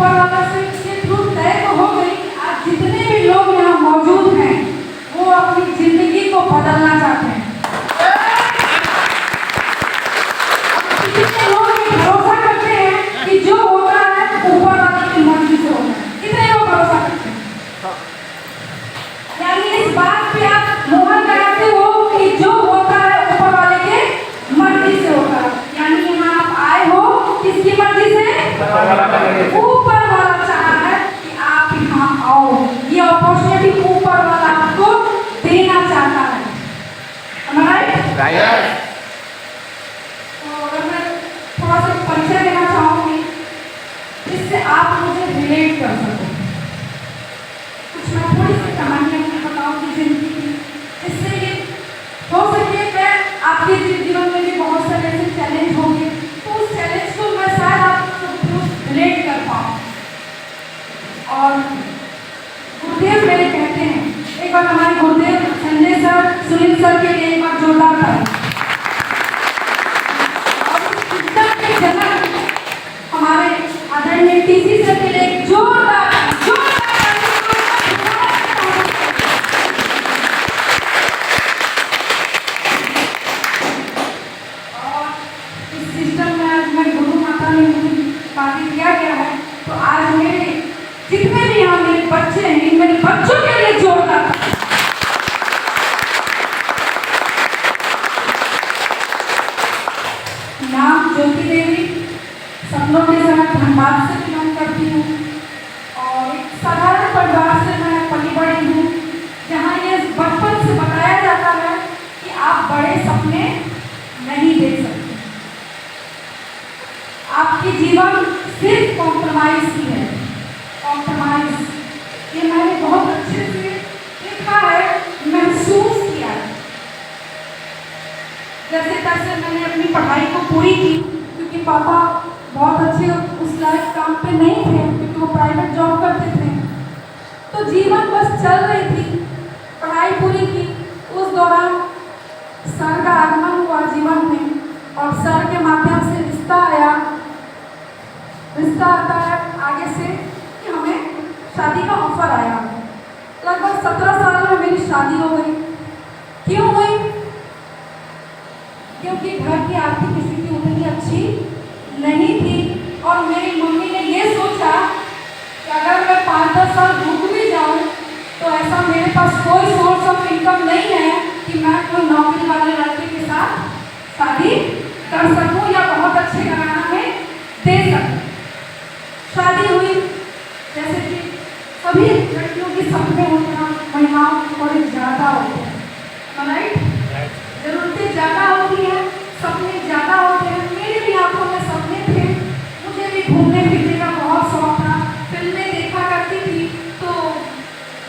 ऊपर वाला से इसके थ्रू तय तो हो गई। आज जितने भी लोग यहाँ मौजूद हैं वो अपनी जिंदगी को बदलना चाहते हैं। कितने लोग ये भरोसा करते हैं कि जो होता है ऊपर वाले की मर्जी से होता है? कितने लोग भरोसा करते हैं? यानी इस बात पे आप मोहर लगाते हो कि जो होता है ऊपर वाले के मर्जी से होता है। यानी यहाँ आप आए हो किसकी मर्जी से? ऊपर वाला चाहा है कि आप यहाँ आओ। ये अपॉर्चुनिटी ऊपर वाला आपको देना चाहता है। तो अगर मैं थोड़ा सा परिचय देना चाहूँगी जिससे आप मुझे रिलेट कर सको। कुछ मैं थोड़ी सी कहानी अपनी बताऊँगी जिंदगी की, जिससे ये हो सके मैं आपके जीवन में भी बहुत सारे ऐसे चैलेंज होंगे तो उस चैलेंज को मैं शायद आपको रिलेट कर पाऊँ। और गुरुदेव मेरे कहते हैं, एक बार हमारे गुरुदेव संजय सर, सुनील सर के लिए एक बार जोरदार था। और शिक्षक के जनक हमारे आदरणीय टीसी सर के लिए एक जोरदार किया गया है। तो आज मेरे जितने भी यहाँ मेरे बच्चे हैं, इन मेरे बच्चों के लिए जोरदार नाम ज्योति देवी, सपनों के साथ धनबाद से बिलोंग करती हूँ और एक साधारण परिवार से मैं पली बड़ी हूँ, जहाँ ये बचपन से बताया जाता है कि आप बड़े सपने नहीं देख सकते। आपकी जीवन सिर्फ कॉम्प्रोमाइज ही है। कॉम्प्रोमाइज ये मैंने बहुत अच्छे से देखा है, महसूस किया है। जैसे तैसे मैंने अपनी पढ़ाई को पूरी की क्योंकि पापा बहुत अच्छे उस लायक काम पे नहीं थे क्योंकि वो प्राइवेट जॉब करते थे। तो जीवन बस चल रही थी, पढ़ाई पूरी की। उस दौरान सर का आगमन हुआ जीवन में और सर के माध्यम से रिश्ता आया। रिश्ता आता है आगे से कि हमें शादी का ऑफर आया। लगभग 17 साल में मेरी शादी हो गई। क्यों हुई? क्योंकि घर की आर्थिक स्थिति उतनी अच्छी नहीं थी और मेरी मम्मी ने ये सोचा कि अगर मैं 5-10 साल रुक भी जाऊँ तो ऐसा मेरे पास कोई सोर्स ऑफ इनकम नहीं है कि मैं कोई नौकरी वाले लड़के के साथ शादी कर सकूँ या बहुत अच्छे घराना में दे सकूँ। शादी हुई, जैसे कि सभी लड़कियों के सपने होते हैं, महिलाओं के थोड़े ज़्यादा होते हैं, राइट? जरूरतें ज़्यादा होती हैं, सपने ज़्यादा होते हैं। मेरे भी आंखों में सपने थे, मुझे भी घूमने फिरने का बहुत शौक था। फिल्में देखा करती थी तो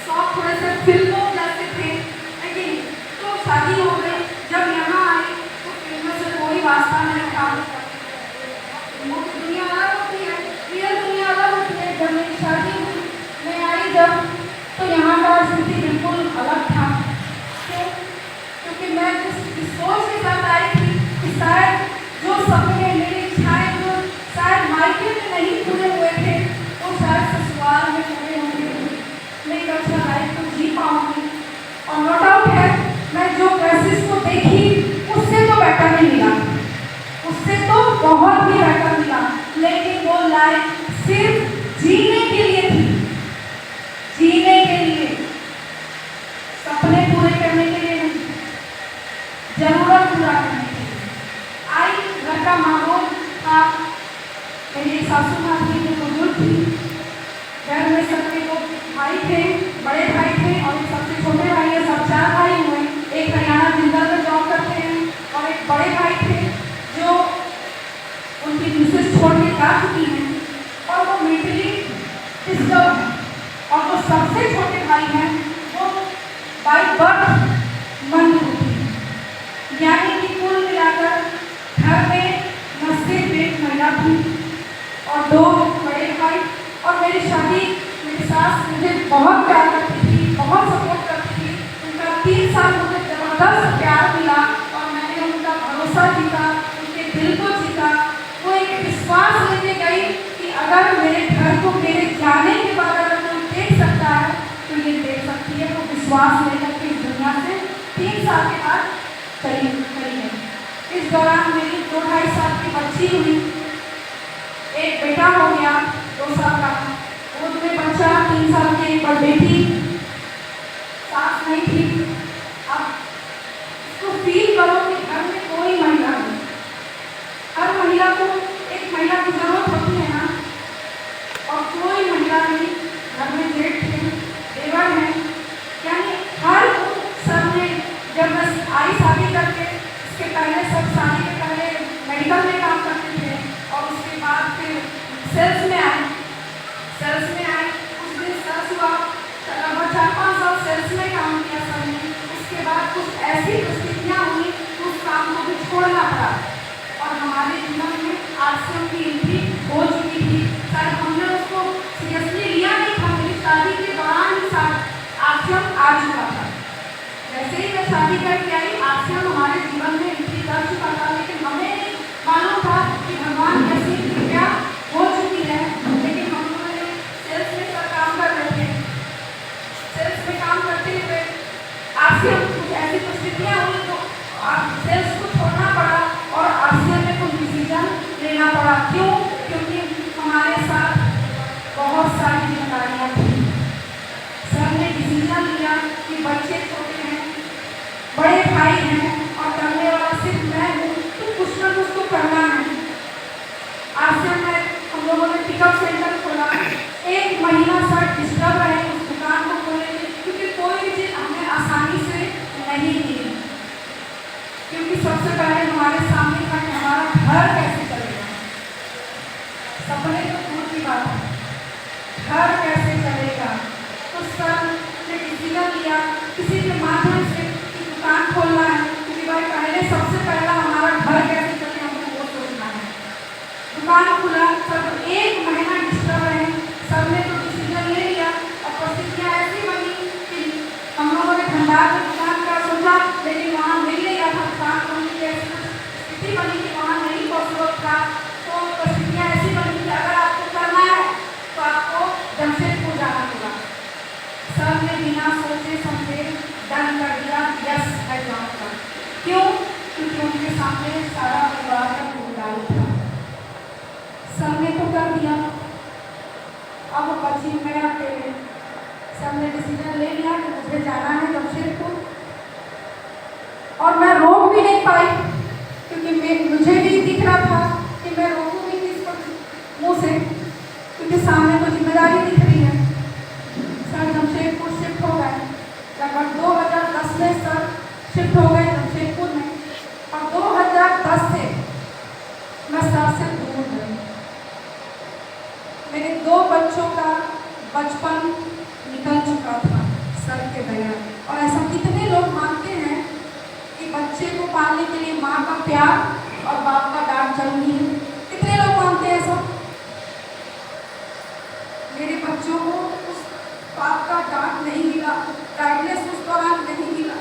शौक थोड़े से फिल्मों जैसे थे, लेकिन तो शादी हो गई। जब यहाँ आई तो फिल्मों से कोई वास्ता नहीं था। फिल्मों की दुनिया अलग होती है, रियल दुनिया अलग होती है। जब मेरी शादी हुई, मैं आई जब, तो यहाँ का स्थिति बिल्कुल अलग था। क्योंकि मैं जिस सोच के साथ आई थी कि शायद जो सपने मेरी इच्छाएं जो शायद मायके में नहीं पूरे हुए थे वो शायद ससुराल में पूरे होंगे, मैं एक अच्छा लाइफ तो जी पाऊँगी। और नो डाउट है मैं जो क्राइसिस को देखी उससे तो बेटर नहीं मिला, उससे तो बहुत ही बेटर मिला, लेकिन वो लाइफ सिर्फ जीने के लिए थी, जीने के लिए, सपने पूरे करने के लिए नहीं, जरूरत पूरा करने के लिए। आई घर का माहौल था, मेरी सासू माँ थी जो बुजुर्ग थी, घर में सबके दो भाई थे, बड़े भाई थे और एक सबसे छोटे भाई है। सब 4 भाई हुए। एक हरियाणा जिंदल में जॉब करते हैं और एक बड़े भाई थे जो उनकी मिसेस छोड़ के जा चुकी हैं और वो मेंटली डिस्टर्ब है। और जो सबसे छोटे भाई हैं वो बाय बर्थ मंदबुद्धि है। यानी कि कुल मिलाकर घर में न सिर्फ एक महिला थी और 2 बड़े भाई। और मेरी शादी, मेरी सास मुझे बहुत प्यार करती थी, बहुत सपोर्ट करती थी। उनका 3 साल मुझे जबरदस्त प्यार मिला और मैंने उनका भरोसा जीता, उनके दिल को जीता। वो एक विश्वास लेके गई कि अगर मेरे घर को श्वास लेकर के इस दुनिया से 3 साल के बाद चली गई। इस दौरान मेरी 2-2.5 साल की बच्ची हुई, एक बेटा हो गया 2 साल का, गोद में बच्चा 3 साल की, पर बेटी सास नहीं थी। अब इसको फील करो कि घर में कोई महिला नहीं। हर महिला को एक महिला की जरूरत होती है ना, और कोई महिला नहीं। घर में जेठ है, देवर है, यानी हर सब ने, जब मैं आई शादी करके, इसके पहले सब शादी के पहले मेडिकल में काम करते थे और उसके बाद फिर सेल्स में आए। उस दिन सेल्स हुआ, लगभग 4-5 साल सेल्स में काम किया सबने। उसके बाद कुछ ऐसी परिस्थितियाँ हुई कि उस काम को भी छोड़ना पड़ा और हमारे जीवन में आश्रम की एंट्री हो चुकी थी। शायद हमने उसको सीरियसली लिया नहीं था। मेरी शादी के दौरान ही आश्रम आ चुका था। जैसे ही मैं शादी करके आई, आश्रम हमारे जीवन में एंट्री कर चुका था, लेकिन हमें नहीं मालूम था कि भगवान कैसी कृपा हो चुकी है। लेकिन हम लोगों ने सेल्स में सर काम कर रहे थे, सेल्स में काम करते हुए आश्रम कुछ ऐसी परिस्थितियाँ हुई तो सेल्स को छोड़ना पड़ा और आश्रम में कुछ डिसीजन लेना पड़ा। क्यों? क्योंकि हमारे साथ बहुत सारी जिम्मेदारियाँ थी। सर ने डिसीजन लिया कि बच्चे छोटे हैं, बड़े भाई हैं और करने वाला सिर्फ मैं हूँ, तो कुछ ना कुछ तो करना है। आश्रम में हम लोगों ने पिकअप सेंटर खोला। 1 महीना सर डिस्टर्ब रहे उस दुकान को खोलने में, क्योंकि कोई भी चीज़ हमें आसानी से नहीं मिली। क्योंकि सबसे पहले हमारे सामने था कि हमारा घर कैसे चलेगा। सपने तो दूर की बात है, घर कैसे चलेगा। तो सर ने डिसीजन लिया किसी के माध्यम से कि दुकान खोलना है, क्योंकि भाई पहले सबसे पहला हमारा घर कैसे चले हमको वो सोचना है। दुकान खुला, सब 1 महीना डिस्टर्ब रहे। सब ने तो डिसीजन ले लिया और परिस्थितियाँ ऐसी बनी कि हम लोगों ने भंडार में दुकान का सोचा, लेकिन वहाँ मिल नहीं रहा था। दुकान खोलने की ऐसी स्थिति बनी कि वहाँ नहीं पॉसिबल था। तो परिस्थितियाँ ऐसी बनी कि अगर आपको करना है तो आपको जमशेदपुर जाना होगा। सर ने बिना सोचे समझे डन कर दिया, यस मैं जाऊँगा। क्यों? क्योंकि उनके सामने सारा परिवार का जिम्मेदारी था। सर ने तो कर दिया, अब बची मैं अकेले। सर ने डिसीजन ले लिया कि मुझे जाना है जमशेदपुर, और मैं रोक भी नहीं पाई, क्योंकि मुझे भी दिख रहा था कि मैं रोकूंगी किस मुँह से, क्योंकि सामने तो जिम्मेदारी दिख रही है। सर जमशेदपुर शिफ्ट हो गए। लगभग 2010 में सर शिफ्ट हो गए जमशेदपुर में, और 2010 से मैं सर से दूर गई। मेरे 2 बच्चों का बचपन निकल चुका था सर के बगैर। और ऐसा कितने लोग मानते हैं कि बच्चे को पालने के लिए माँ का प्यार और बाप का डांट जरूरी है? कितने लोग मानते हैं ऐसा? मेरे बच्चों को उस बाप का डांट नहीं मिला, गाइडनेस उस दौरान नहीं मिला।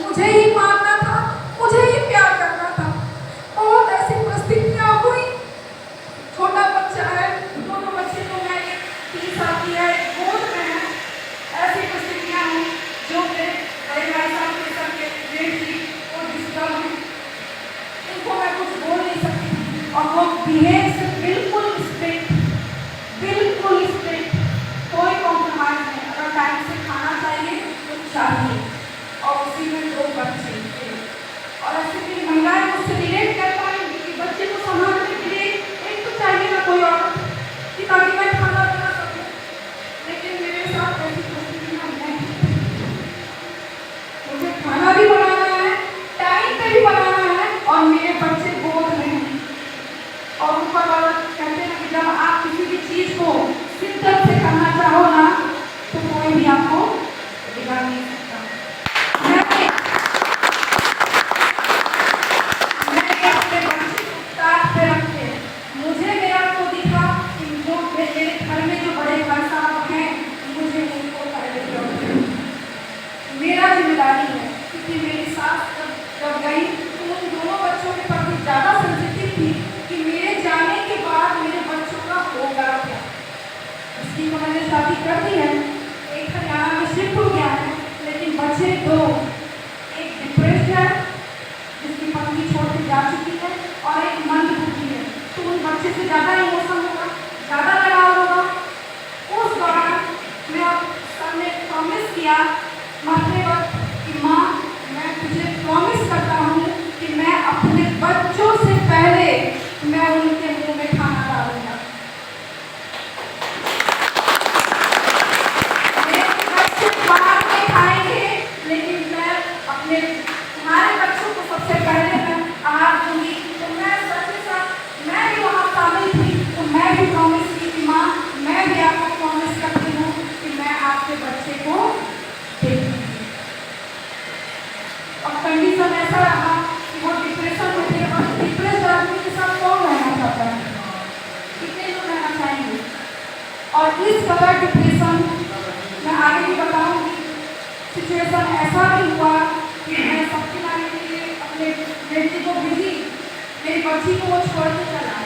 मुझे ही मारना था, मुझे ही प्यार करना था। बहुत ऐसी परिस्थितियाँ हुई। छोटा बच्चा है, दोनों बच्चे तो मैं 3 साल की है, गोद में है। ऐसी परिस्थितियाँ हुई जो मेरे बड़े भाई साहब के सर के जेठ थी, वो डिस्टर्ब है, उनको मैं कुछ बोल नहीं सकती। और वो बिहेव से बिल्कुल स्ट्रिक्ट, कोई कॉम्प्रोमाइज नहीं। अगर टाइम से खाना चाहिए तो चाहिए, और उसी में 2 बच्चे थे। और ऐसे भी महिलाएं मुझसे रिलेट कर पाएंगी कि बच्चे को संभालने के लिए एक तो चाहिए ना कोई और कि ताकि मैं खाना बना सकूँ। लेकिन मेरे साथ ऐसी परिस्थितियाँ नहीं, मुझे खाना भी बनाना है, टाइम पे भी बनाना है, और मेरे बच्चे गोद में हैं। और ऊपर वाला कहते हैं कि जब आप किसी भी चीज़ को शिद्दत से करना चाहो ना, तो कोई भी आपको बिगाड़ नहीं सकता। मैंने अपने बच्चे को ताक पे रखे। मुझे मेरा को दिखा कि जो मेरे घर में जो बड़े भाई साहब हैं, मुझे उनको पहले रखना मेरा जिम्मेदारी है। क्योंकि मेरी सास जब गई तो उन दोनों बच्चों के प्रति ज़्यादा सेंसिटिव थी कि मेरे जाने के बाद मेरे बच्चों का होगा क्या। इसकी तो मैंने शादी कर दी है, एक हरियाणा में शिफ्ट हो गया है, लेकिन दो, एक डिप्रेस्ड है जिसकी पत्नी छोड़ के जा चुकी है और एक मंदबुद्धि है। तो उन बच्चे से ज़्यादा इमोशन होगा, ज़्यादा लगाव होगा। उस दौरान मैं अब सर ने प्रॉमिस किया मरते वक्त कि माँ मैं तुझे प्रॉमिस करता हूँ कि मैं अपने बच्चों से पहले मैं उनके मुंह में खाना डालूंगा। मेरे बच्चे बाहर में खाएंगे, लेकिन मैं अपने तुम्हारे बच्चों को सबसे पहले मैं आहार दूंगी। तो मैं सच के साथ मैं भी वहाँ शामिल थी, तो मैं भी प्रॉमिस की कि माँ मैं भी आपको प्रॉमिस करती हूँ कि मैं आपके बच्चे को देखूंगी। और कंडीशन ऐसा रहा कि वो डिप्रेशन में थे, और डिप्रेस आदमी के साथ कौन रहना चाहता है? कितने लोग रहना चाहेंगे? और इस कलर डिप्रेशन मैं आगे भी बताऊंगी। सिचुएशन ऐसा भी हुआ कि मैं सबके लाने के लिए अपने बेटी को भेजी, मेरी बच्ची को वो छोड़ के चला।